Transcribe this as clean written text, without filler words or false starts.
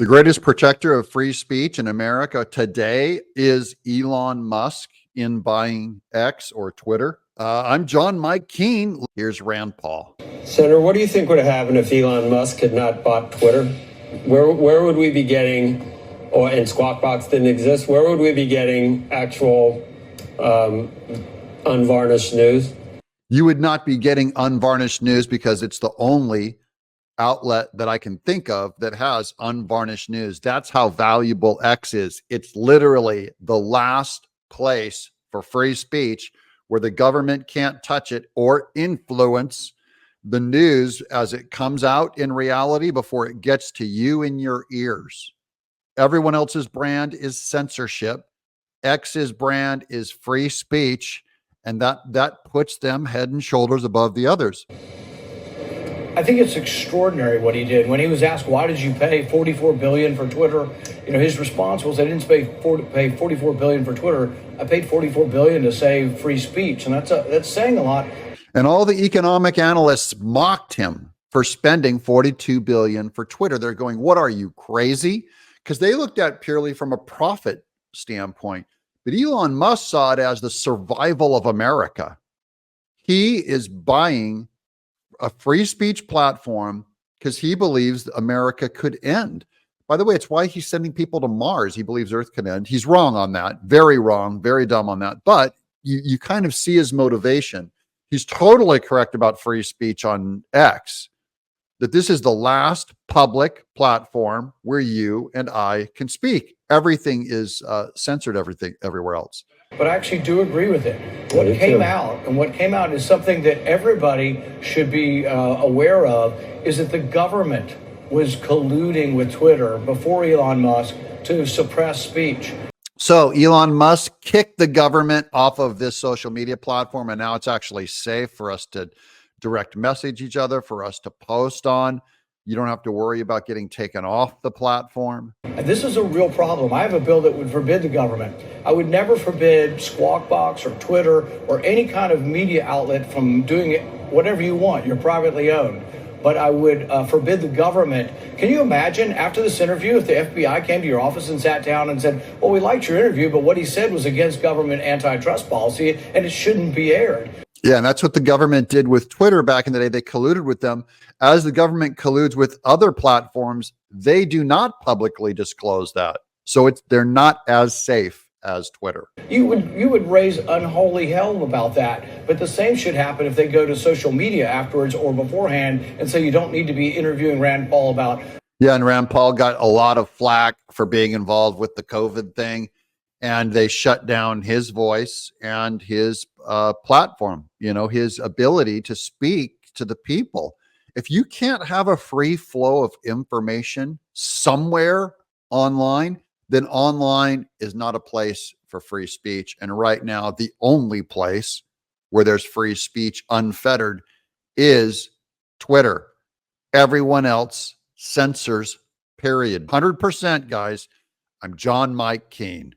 The greatest protector of free speech in America today is Elon Musk in buying X or Twitter. I'm John Mike Keene. Here's Rand Paul. Senator, what do you think would have happened if Elon Musk had not bought Twitter? Where would we be getting, and Squawk Box didn't exist, where would we be getting actual unvarnished news? You would not be getting unvarnished news because it's the only outlet that I can think of that has unvarnished news. That's how valuable X is. It's literally the last place for free speech where the government can't touch it or influence the news as it comes out in reality before it gets to you in your ears. Everyone else's brand is censorship. X's brand is free speech, and that puts them head and shoulders above the others. I think it's extraordinary what he did. When he was asked, why did you pay $44 billion for Twitter? His response was, I didn't pay $44 billion for Twitter. I paid $44 billion to save free speech. And that's saying a lot. And all the economic analysts mocked him for spending $42 billion for Twitter. They're going, what are you, crazy? Because they looked at purely from a profit standpoint. But Elon Musk saw it as the survival of America. He is buying a free speech platform because he believes America could end. By the way, it's why he's sending people to Mars. He believes Earth could end. He's wrong on that. Very wrong, very dumb on that. But you kind of see his motivation. He's totally correct about free speech on X, that this is the last public platform where you and I can speak. Everything is censored, everywhere else. But I actually do agree with it. What came out is something that everybody should be aware of, is that the government was colluding with Twitter before Elon Musk to suppress speech. So Elon Musk kicked the government off of this social media platform, and now it's actually safe for us to direct message each other, for us to post on. You don't have to worry about getting taken off the platform. And this is a real problem. I have a bill that would forbid the government. I would never forbid Squawk Box or Twitter or any kind of media outlet from doing it, whatever you want. You're privately owned. But I would forbid the government. Can you imagine after this interview if the FBI came to your office and sat down and said, well, we liked your interview, but what he said was against government antitrust policy and it shouldn't be aired. Yeah, and that's what the government did with Twitter back in the day. They colluded with them. As the government colludes with other platforms, they do not publicly disclose that. So they're not as safe as Twitter. You would raise unholy hell about that. But the same should happen if they go to social media afterwards or beforehand and say you don't need to be interviewing Rand Paul about. Yeah, and Rand Paul got a lot of flack for being involved with the COVID thing. And they shut down his voice and his platform, his ability to speak to the people. If you can't have a free flow of information somewhere online, then online is not a place for free speech. And right now, the only place where there's free speech unfettered is Twitter. Everyone else censors, period. 100%, guys. I'm John Mike Keene.